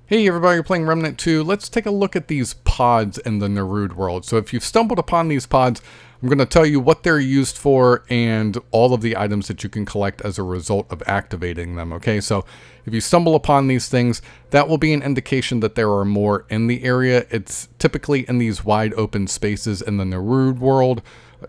Hey everybody, you're playing Remnant 2. Let's take a look at these pods in the Narude world. So if you've stumbled upon these pods, I'm going to tell you what they're used for and all of the items that you can collect as a result of activating them. Okay, so if you stumble upon these things, that will be an indication that there are more in the area. It's typically in these wide open spaces in the Narude world.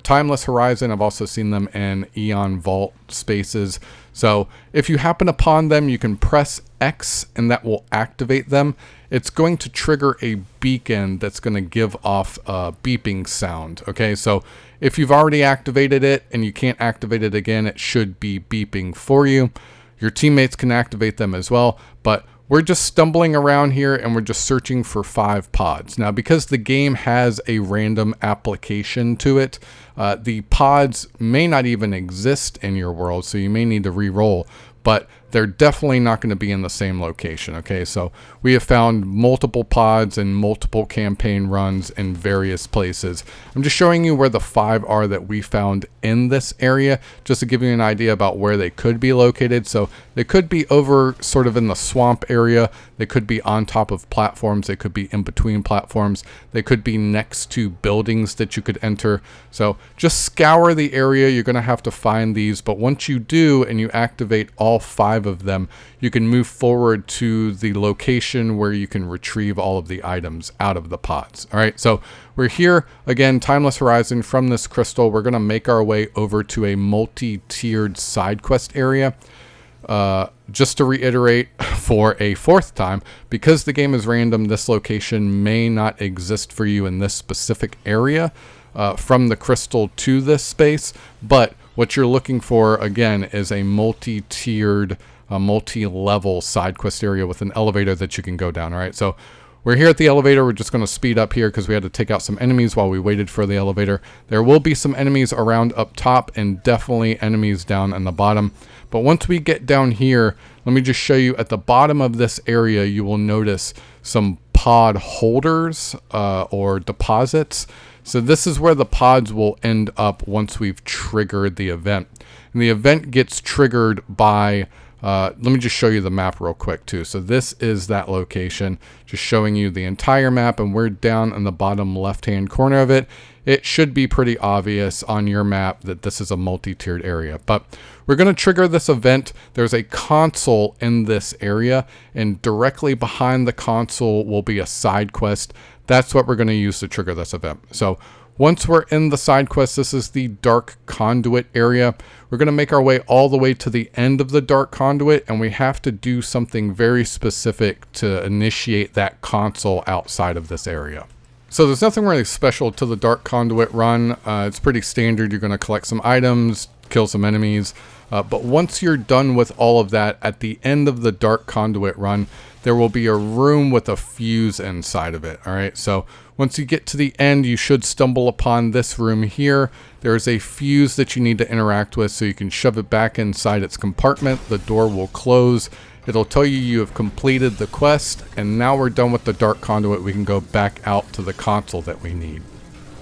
Timeless Horizon, I've also seen them in Eon Vault spaces. So if you happen upon them, you can press X and that will activate them. It's going to trigger a beacon that's going to give off a beeping sound. Okay, so if you've already activated it and you can't activate it again, it should be beeping for you. Your teammates can activate them as well, but we're just stumbling around here and we're just searching for 5 pods. Now, because the game has a random application to it, the pods may not even exist in your world, so you may need to re-roll, but they're definitely not going to be in the same location. Okay, so we have found multiple pods and multiple campaign runs in various places. I'm just showing you where the 5 are that we found in this area, just to give you an idea about where they could be located. So they could be over sort of in the swamp area. They could be on top of platforms. They could be in between platforms. They could be next to buildings that you could enter. So just scour the area. You're going to have to find these, but once you do and you activate all 5 of them, you can move forward to the location where you can retrieve all of the items out of the pods. All right, so we're here again, Timeless Horizon. From this crystal, we're going to make our way over to a multi-tiered side quest area. Just to reiterate for a 4th time, because the game is random, this location may not exist for you in this specific area from the crystal to this space, but what you're looking for again is a multi-tiered, multi-level side quest area with an elevator that you can go down. All right, so we're here at the elevator. We're just going to speed up here because we had to take out some enemies while we waited for the elevator. There will be some enemies around up top and definitely enemies down in the bottom. But once we get down here, let me just show you at the bottom of this area, you will notice some pod holders or deposits. So this is where the pods will end up once we've triggered the event. And the event gets triggered by, let me just show you the map real quick too. So this is that location, just showing you the entire map, and we're down in the bottom left-hand corner of it. It should be pretty obvious on your map that this is a multi-tiered area, but we're going to trigger this event. There's a console in this area, and directly behind the console will be a side quest. That's what we're going to use to trigger this event. So once we're in the side quest, this is the dark conduit area. We're going to make our way all the way to the end of the dark conduit, and we have to do something very specific to initiate that console outside of this area. So there's nothing really special to the dark conduit run. It's pretty standard. You're going to collect some items, kill some enemies. But once you're done with all of that, at the end of the dark conduit run, there will be a room with a fuse inside of it. All right, so once you get to the end, you should stumble upon this room here. There's a fuse that you need to interact with, so you can shove it back inside its compartment. The door will close. It'll tell you you have completed the quest, and now we're done with the dark conduit. We can go back out to the console that we need.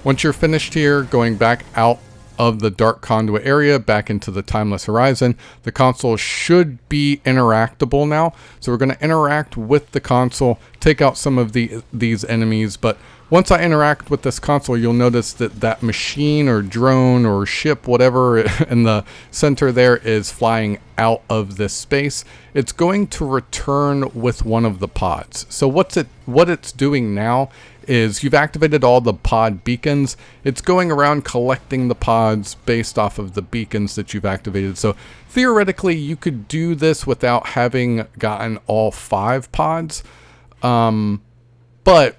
Once you're finished here, going back out of the dark conduit area back into the Timeless Horizon, the console should be interactable now. So we're going to interact with the console, take out some of these enemies, but once I interact with this console, you'll notice that that machine or drone or ship, whatever in the center there, is flying out of this space. It's going to return with one of the pods. So what it's doing now is you've activated all the pod beacons. It's going around collecting the pods based off of the beacons that you've activated. So theoretically, you could do this without having gotten all 5 pods. But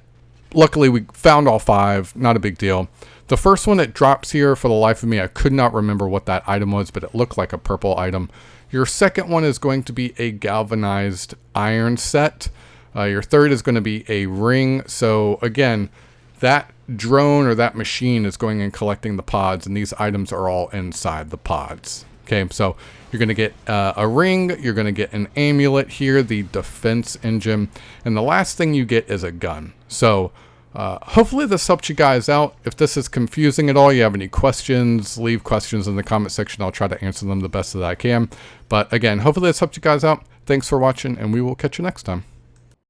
luckily we found all 5, not a big deal. The first one that drops here, for the life of me, I could not remember what that item was, but it looked like a purple item. Your second one is going to be a galvanized iron set. Your third is going to be a ring. So again, that drone or that machine is going and collecting the pods, and these items are all inside the pods. Okay, so you're going to get a ring, you're going to get an amulet here, the defense engine, and the last thing you get is a gun. So hopefully this helped you guys out. If this is confusing at all, you have any questions, leave questions in the comment section. I'll try to answer them the best that I can. But again, hopefully this helped you guys out. Thanks for watching, and we will catch you next time.